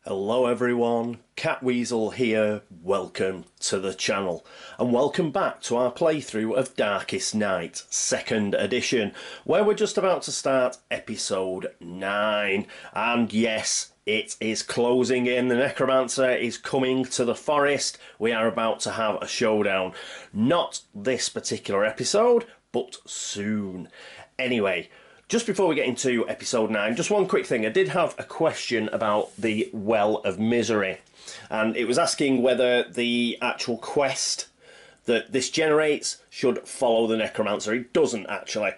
Hello everyone, Catweazle here, welcome to the channel and welcome back to our playthrough of Darkest Night 2nd edition, where we're just about to start episode 9, and yes, it is closing in. The Necromancer is coming to the forest. We are about to have a showdown. Not this particular episode, but soon. Anyway, just before we get into episode 9, just one quick thing. I did have a question about the Well of Misery, and it was asking whether the actual quest that this generates should follow the Necromancer. It doesn't actually.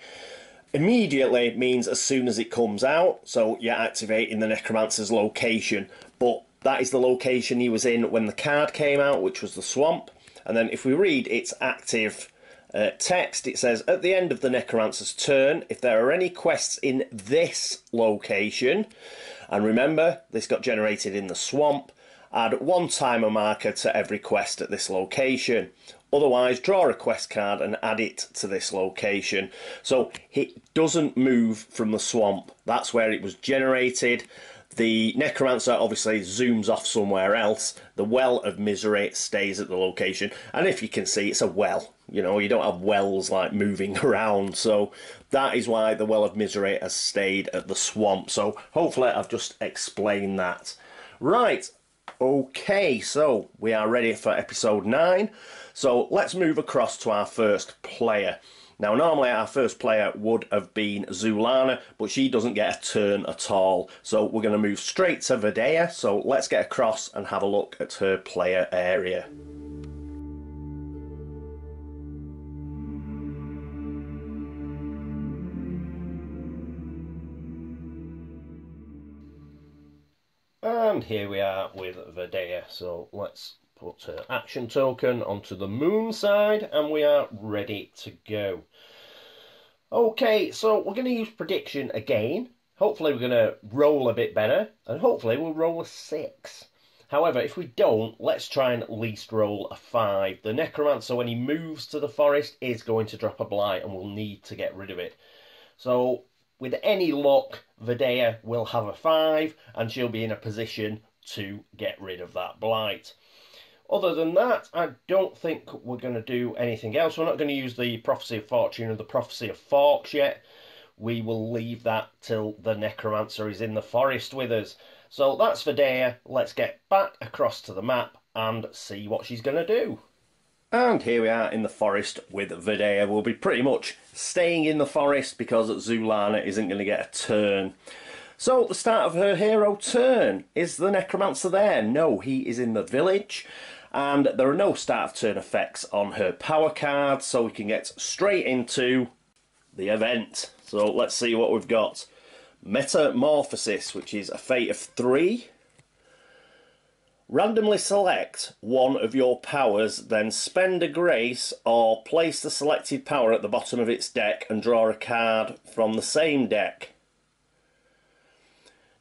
Immediately means as soon as it comes out, so you're activating the Necromancer's location, but that is the location he was in when the card came out, which was the swamp. And then if we read its active text, it says, at the end of the Necromancer's turn, if there are any quests in this location, and remember, this got generated in the swamp, add one timer marker to every quest at this location. Otherwise, draw a quest card and add it to this location. So it doesn't move from the swamp. That's where it was generated. The Necromancer obviously zooms off somewhere else. The Well of Misery stays at the location. And if you can see, it's a well. You know, you don't have wells like moving around. So that is why the Well of Misery has stayed at the swamp. So hopefully I've just explained that. Right. Okay, so we are ready for episode 9. So let's move across to our first player. Now, normally our first player would have been Zulana, but she doesn't get a turn at all. So we're going to move straight to Veydea. So let's get across and have a look at her player area. And here we are with Veydea. So let's put her action token onto the moon side and we are ready to go. Okay, so we're going to use prediction again. Hopefully we're going to roll a bit better and hopefully we'll roll a 6. However, if we don't, let's try and at least roll a 5. The Necromancer, when he moves to the forest, is going to drop a blight and we'll need to get rid of it. So with any luck, Veydea will have a 5 and she'll be in a position to get rid of that blight. Other than that, I don't think we're going to do anything else. We're not going to use the Prophecy of Fortune or the Prophecy of Forks yet. We will leave that till the Necromancer is in the forest with us. So that's Veydea. Let's get back across to the map and see what she's going to do. And here we are in the forest with Veydea. We'll be pretty much staying in the forest because Zulana isn't going to get a turn. So at the start of her hero turn, is the Necromancer there? No, he is in the village. And there are no start of turn effects on her power card, so we can get straight into the event. So let's see what we've got. Metamorphosis, which is a fate of 3. Randomly select one of your powers, then spend a grace or place the selected power at the bottom of its deck and draw a card from the same deck.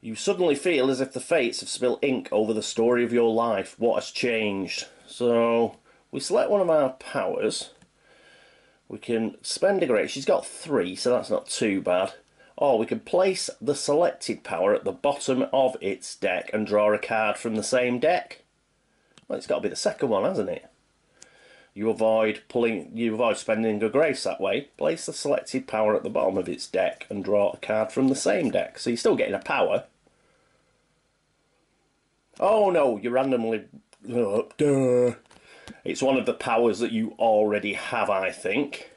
You suddenly feel as if the fates have spilled ink over the story of your life. What has changed? So we select one of our powers. We can spend a grace. She's got 3, so that's not too bad. Or we can place the selected power at the bottom of its deck and draw a card from the same deck. Well, it's got to be the second one, hasn't it? You avoid spending a grace that way. Place the selected power at the bottom of its deck and draw a card from the same deck. So you're still getting a power. Oh no, you randomly... duh. It's one of the powers that you already have, I think.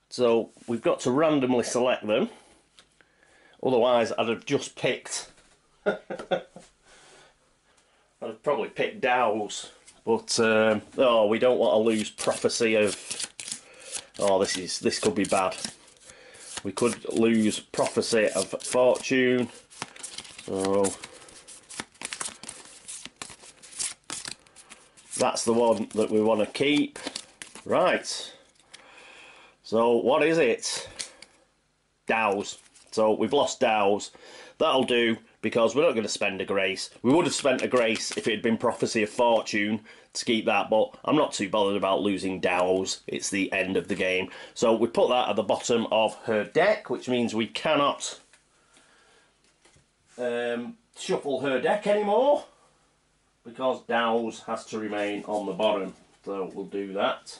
So we've got to randomly select them. Otherwise, I'd have just picked... I'd have probably picked Dows, but oh, we don't want to lose Prophecy of... Oh, this could be bad. We could lose Prophecy of Fortune, so that's the one that we want to keep. Right. So what is it? Dows. So we've lost Dows. that'll do, because we're not going to spend a grace. We would have spent a grace if it had been Prophecy of Fortune to keep that, but I'm not too bothered about losing dows. It's the end of the game. So we put that at the bottom of her deck, which means we cannot shuffle her deck anymore, because dows has to remain on the bottom. So we'll do that.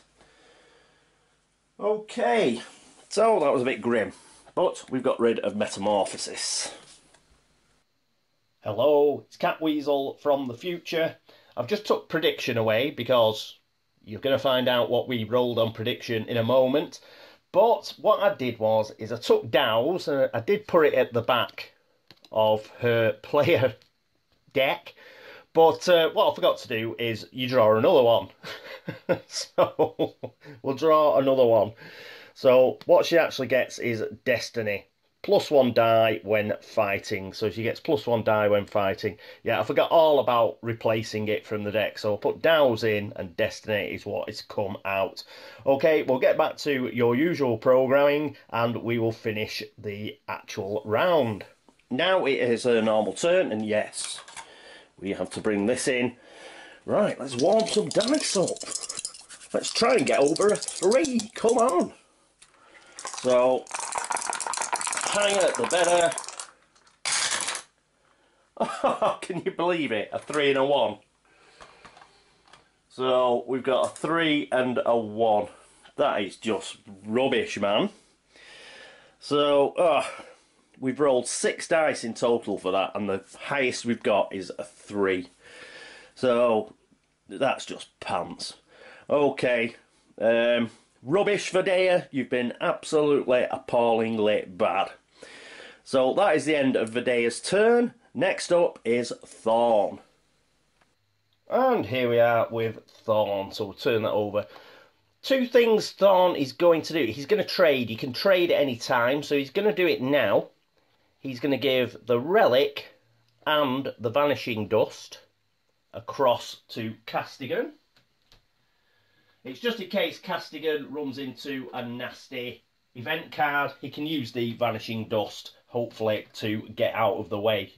Okay, so that was a bit grim, but we've got rid of Metamorphosis. Hello, it's Catweazle from the future. I've just took Prediction away because you're going to find out what we rolled on Prediction in a moment. But what I did was, I took dows and I did put it at the back of her player deck. But what I forgot to do is you draw another one. So we'll draw another one. So what she actually gets is Destiny. +1 die when fighting. So she gets +1 die when fighting. Yeah, I forgot all about replacing it from the deck. So I'll put dows in and Destiny is what has come out. Okay, we'll get back to your usual programming and we will finish the actual round. Now it is a normal turn, and yes, we have to bring this in. Right, let's warm some dice up. Let's try and get over a 3. Come on. So, higher the better. Oh, can you believe it? A 3 and a 1. So, we've got a 3 and a 1. That is just rubbish, man. So, we've rolled 6 dice in total for that, and the highest we've got is a 3. So, that's just pants. Okay. Rubbish, Veydea. You've been absolutely appallingly bad. So, that is the end of Veydea's turn. Next up is Thorn. And here we are with Thorn. So, we'll turn that over. 2 things Thorn is going to do. He's going to trade. He can trade at any time, so he's going to do it now. He's going to give the Relic and the Vanishing Dust across to Castigan. It's just in case Castigan runs into a nasty event card, he can use the Vanishing Dust, hopefully, to get out of the way.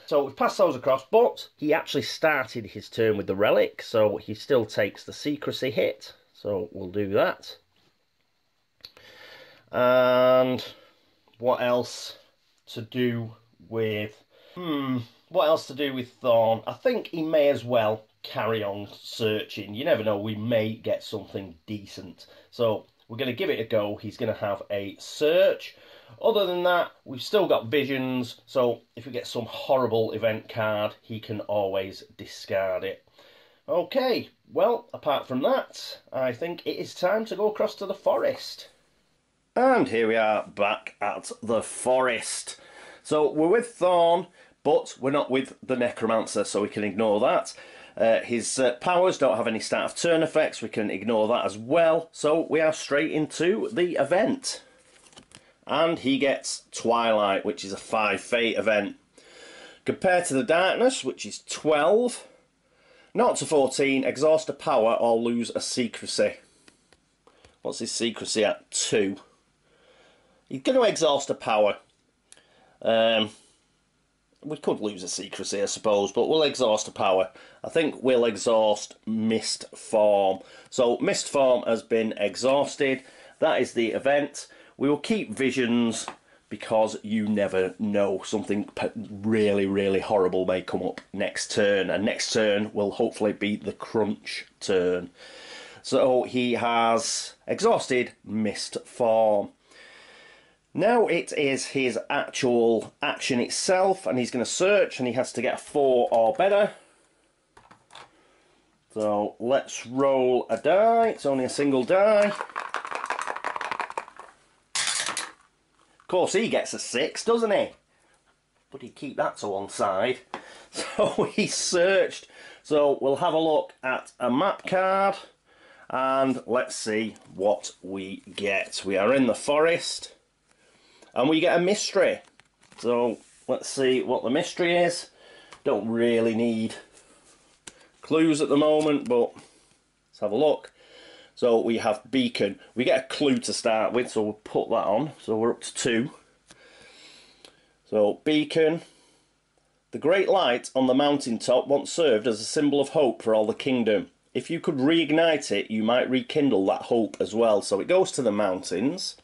So we've passed those across, but he actually started his turn with the Relic, so he still takes the Secrecy hit. So we'll do that. And what else to do with... what else to do with Thorn? I think he may as well carry on searching. You never know, we may get something decent. So we're going to give it a go. He's going to have a search. Other than that, we've still got visions. So if we get some horrible event card, he can always discard it. Okay, well, apart from that, I think it is time to go across to the forest. And here we are back at the forest. So we're with Thorn, but we're not with the Necromancer, so we can ignore that. His powers don't have any start of turn effects, we can ignore that as well. So we are straight into the event. And he gets Twilight, which is a 5 fate event. Compared to the Darkness, which is 12, 0 to 14, exhaust a power or lose a secrecy. What's his secrecy at? 2. He's going to exhaust a power. We could lose a secrecy, I suppose, but we'll exhaust a power. I think we'll exhaust Mist Form. So Mist Form has been exhausted. That is the event. We will keep visions because you never know. Something really, really horrible may come up next turn. And next turn will hopefully be the crunch turn. So he has exhausted Mist Form. Now it is his actual action itself, and he's going to search, and he has to get a 4 or better. So let's roll a die. It's only a single die. Of course he gets a 6, doesn't he? But he'd keep that to one side. So he searched. So we'll have a look at a map card, and let's see what we get. We are in the forest. And we get a mystery. So let's see what the mystery is. Don't really need clues at the moment, but let's have a look. So we have beacon. We get a clue to start with, so we'll put that on. So we're up to 2. So, beacon. The great light on the mountaintop once served as a symbol of hope for all the kingdom. If you could reignite it, you might rekindle that hope as well. So it goes to the mountains.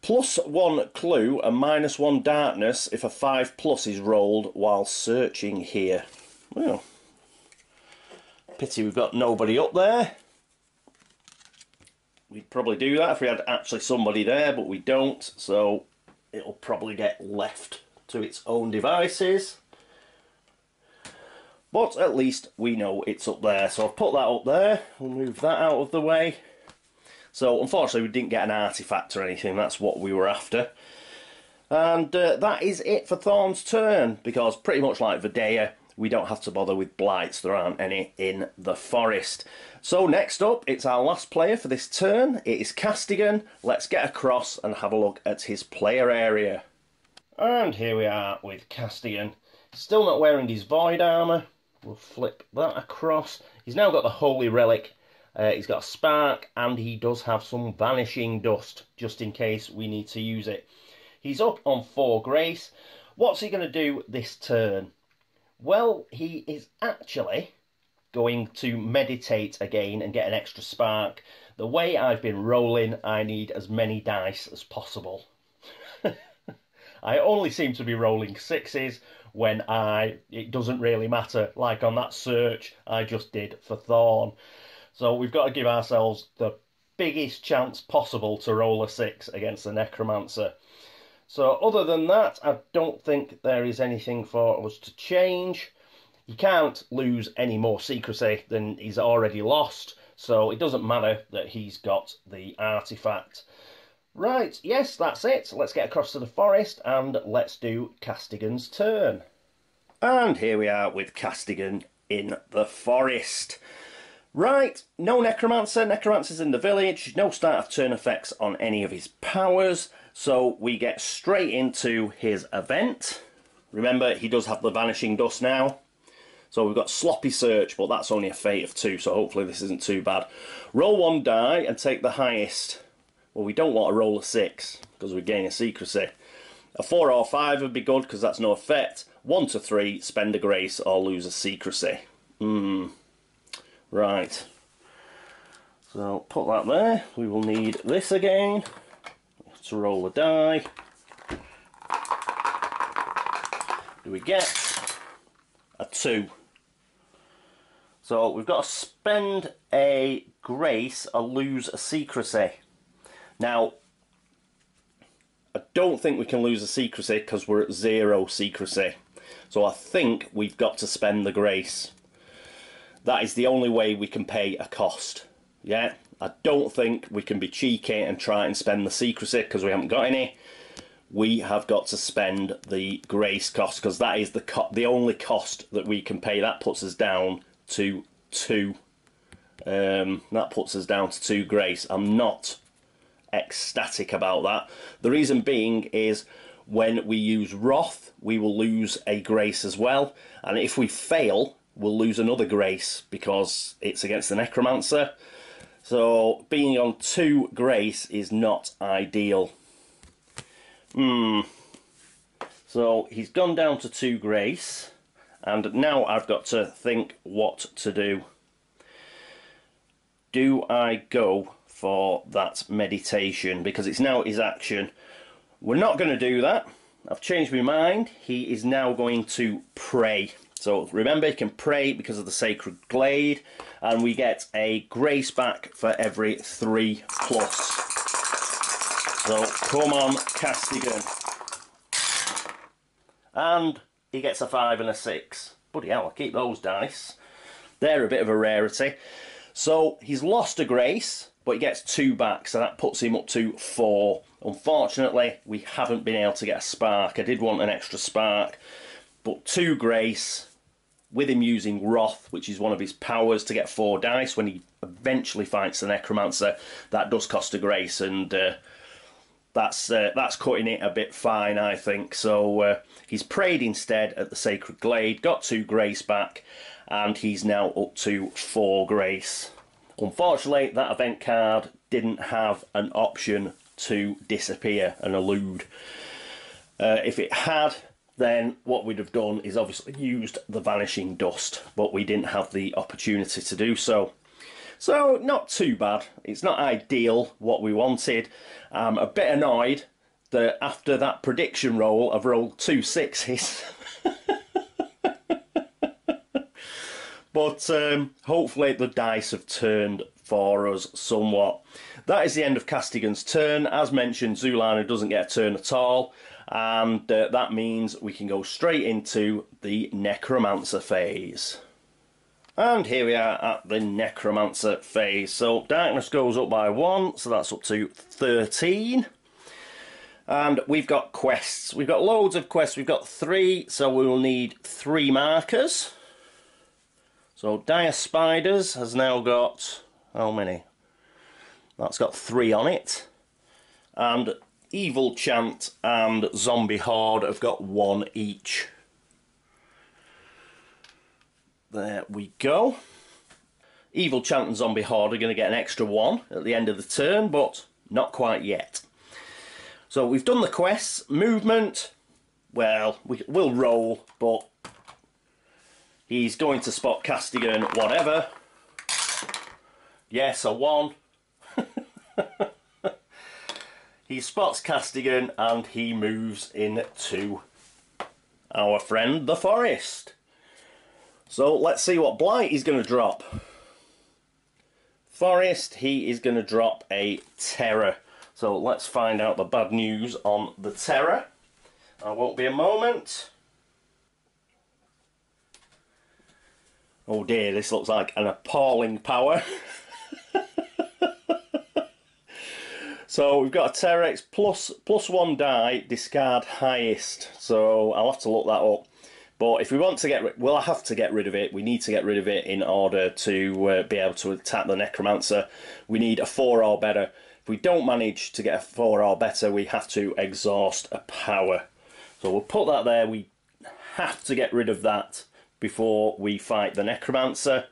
+1 clue and -1 darkness if a 5+ is rolled while searching here. Well, pity we've got nobody up there. We'd probably do that if we had actually somebody there, but we don't. So it'll probably get left to its own devices. But at least we know it's up there. So I've put that up there. We'll move that out of the way. So unfortunately we didn't get an artifact or anything. That's what we were after. And that is it for Thorn's turn. Because pretty much like Veydea, we don't have to bother with blights. There aren't any in the forest. So next up, it's our last player for this turn. It is Castigan. Let's get across and have a look at his player area. And here we are with Castigan. Still not wearing his void armour. We'll flip that across. He's now got the holy relic. He's got a spark, and he does have some vanishing dust, just in case we need to use it. He's up on 4 grace. What's he going to do this turn? Well, he is actually going to meditate again and get an extra spark. The way I've been rolling, I need as many dice as possible. I only seem to be rolling 6s when it doesn't really matter, like on that search I just did for Thorn. So we've got to give ourselves the biggest chance possible to roll a 6 against the Necromancer. So other than that, I don't think there is anything for us to change. He can't lose any more secrecy than he's already lost, so it doesn't matter that he's got the artifact. Right, yes, that's it. Let's get across to the forest and let's do Castigan's turn. And here we are with Castigan in the forest. Right, no Necromancer. Necromancer's in the village. No start of turn effects on any of his powers. So we get straight into his event. Remember, he does have the Vanishing Dust now. So we've got Sloppy Search, but that's only a fate of 2, so hopefully this isn't too bad. Roll 1 die and take the highest. Well, we don't want to roll a 6, because we gain a secrecy. A 4 or 5 would be good, because that's no effect. 1 to 3, spend a grace or lose a secrecy. Right. So, put that there. We will need this again. To roll a die. Do we get a 2? So, we've got to spend a grace or lose a secrecy. Now, I don't think we can lose a secrecy because we're at 0 secrecy. So I think we've got to spend the grace. That is the only way we can pay a cost. Yeah, I don't think we can be cheeky and try and spend the secrecy because we haven't got any. We have got to spend the grace cost because that is the only cost that we can pay. That puts us down to 2. That puts us down to 2 grace. I'm not ecstatic about that. The reason being is when we use Wrath, we will lose a grace as well, and if we fail, we'll lose another grace because it's against the Necromancer. So being on 2 grace is not ideal. So he's gone down to 2 grace, and now I've got to think what to do. Do I go for that meditation because it's now his action? We're not going to do that. I've changed my mind. He is now going to pray. So remember, he can pray because of the sacred glade, and we get a grace back for every 3+. So come on, Castigan. And he gets a 5 and a 6. Bloody hell, I'll keep those dice. They're a bit of a rarity. So he's lost a grace, but he gets 2 back, so that puts him up to 4. Unfortunately, we haven't been able to get a spark. I did want an extra spark, but 2 grace, with him using Wrath, which is one of his powers, to get 4 dice when he eventually fights the Necromancer, that does cost a grace, and that's cutting it a bit fine, I think. So he's prayed instead at the Sacred Glade, got 2 grace back, and he's now up to 4 grace. Unfortunately, that event card didn't have an option to disappear and elude. If it had, then what we'd have done is obviously used the Vanishing Dust, but we didn't have the opportunity to do so. So, not too bad. It's not ideal what we wanted. I'm a bit annoyed that after that prediction roll, I've rolled 2 6s. But hopefully the dice have turned for us somewhat. That is the end of Castigan's turn. As mentioned, Zulana doesn't get a turn at all. And that means we can go straight into the Necromancer phase. And here we are at the Necromancer phase. So darkness goes up by 1, so that's up to 13. And we've got quests. We've got loads of quests. We've got 3, so we will need 3 markers. So Dire Spiders has now got, how many? That's got 3 on it. And Evil Chant and Zombie Horde have got 1 each. There we go. Evil Chant and Zombie Horde are going to get an extra 1 at the end of the turn, but not quite yet. So we've done the quests. Movement, well, we'll roll, but he's going to spot Castigan, whatever. Yes, a 1. He spots Castigan and he moves into our friend the forest. So let's see what blight he's going to drop. Forest, he is going to drop a terror. So let's find out the bad news on the terror. I won't be a moment. Oh dear, this looks like an appalling power. So we've got a terror, it's plus 1 die, discard highest. So I'll have to look that up. But if we want to get we'll have to get rid of it. We need to get rid of it in order to be able to attack the Necromancer. We need a 4 or better. If we don't manage to get a 4 or better, we have to exhaust a power. So we'll put that there. We have to get rid of that before we fight the Necromancer.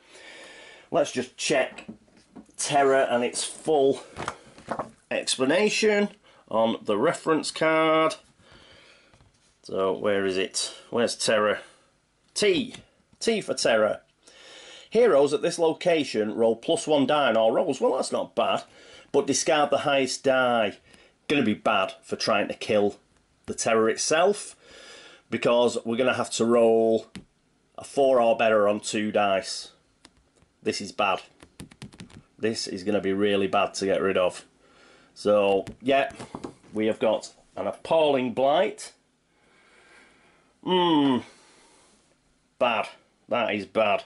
Let's just check terror and its full explanation on the reference card. So where is it? Where's terror? T for terror. Heroes at this location roll +1 die on all rolls. Well, that's not bad, but discard the highest die. Going to be bad for trying to kill the terror itself, because we're going to have to roll a 4 or better on 2 dice. This is bad. This is going to be really bad to get rid of. So, yeah, we have got an appalling blight. Bad. That is bad.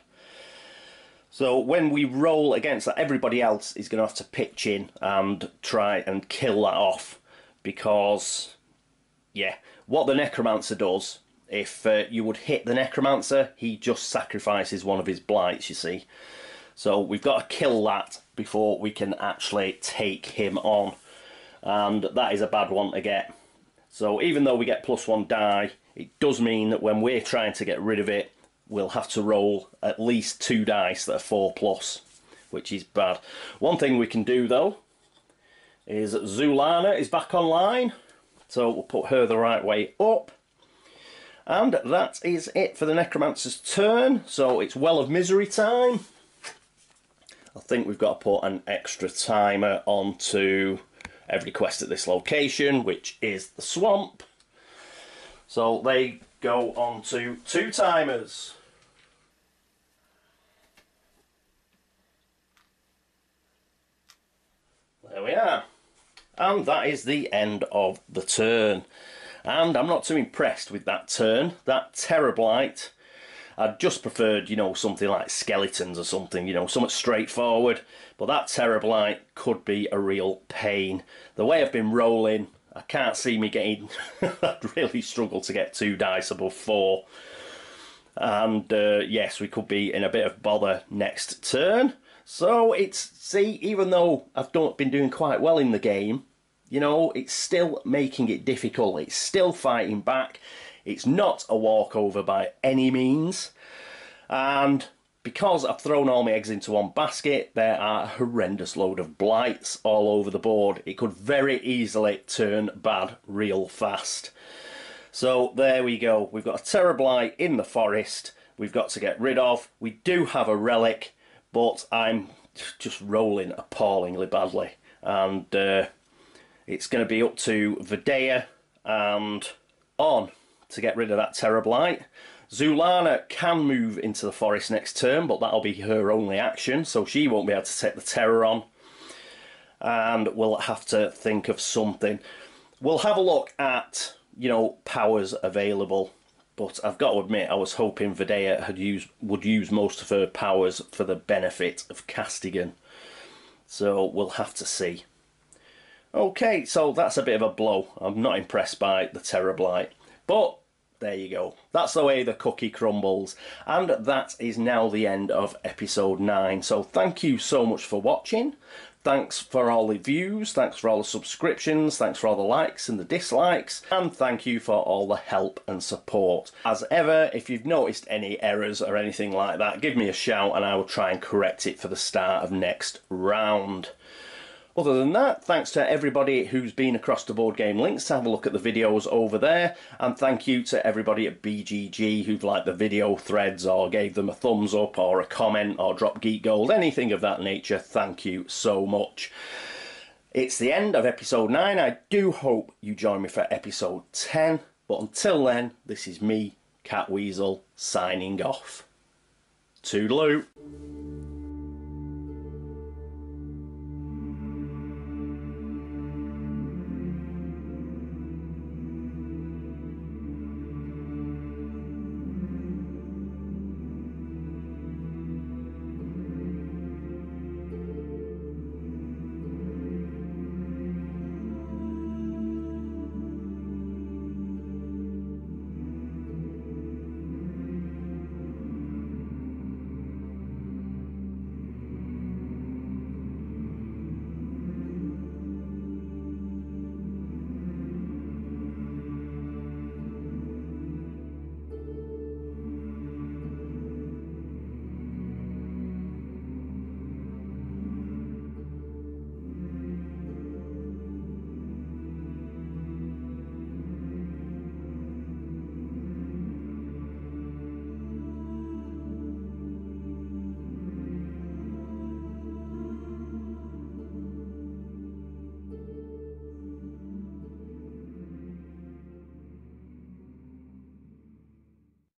So when we roll against that, everybody else is going to have to pitch in and try and kill that off. Because, yeah, what the Necromancer does, if you would hit the Necromancer, he just sacrifices one of his blights, you see. So we've got to kill that before we can actually take him on. And that is a bad one to get. So even though we get +1 die, it does mean that when we're trying to get rid of it, we'll have to roll at least 2 dice that are 4+, which is bad. One thing we can do though is Zulana is back online. So we'll put her the right way up. And that is it for the Necromancer's turn. So it's Well of Misery time. I think we've got to put an extra timer onto every quest at this location, which is the swamp. So they go on to 2 timers. There we are. And that is the end of the turn. And I'm not too impressed with that turn. That Terror Blight, I'd just preferred, you know, something like skeletons or something, you know, something straightforward. But that Terror Blight could be a real pain. The way I've been rolling, I can't see me getting... I'd really struggle to get 2 dice above 4. And yes, we could be in a bit of bother next turn. So it's, see, even though I've been doing quite well in the game, you know, it's still making it difficult. It's still fighting back. It's not a walkover by any means. And because I've thrown all my eggs into one basket, there are a horrendous load of blights all over the board. It could very easily turn bad real fast. So there we go. We've got a Terrorblight in the forest. We've got to get rid of. We do have a relic, but I'm just rolling appallingly badly. And it's going to be up to Veydea and on to get rid of that Terrorblight. Zulana can move into the forest next turn, but that'll be her only action, so she won't be able to take the Terror on. And we'll have to think of something. We'll have a look at, you know, powers available, but I've got to admit I was hoping Veydea would use most of her powers for the benefit of Castigan. So we'll have to see. Okay, so that's a bit of a blow. I'm not impressed by the Terrorblight, but there you go. That's the way the cookie crumbles. And that is now the end of episode 9. So thank you so much for watching. Thanks for all the views, thanks for all the subscriptions, thanks for all the likes and the dislikes, and thank you for all the help and support. As ever, if you've noticed any errors or anything like that, give me a shout and I will try and correct it for the start of next round. Other than that, thanks to everybody who's been across to Board Game Links to have a look at the videos over there, and thank you to everybody at BGG who've liked the video threads or gave them a thumbs up or a comment or dropped Geek Gold, anything of that nature. Thank you so much. It's the end of episode 9. I do hope you join me for episode 10, but until then, this is me, Catweazle, signing off. Toodaloo.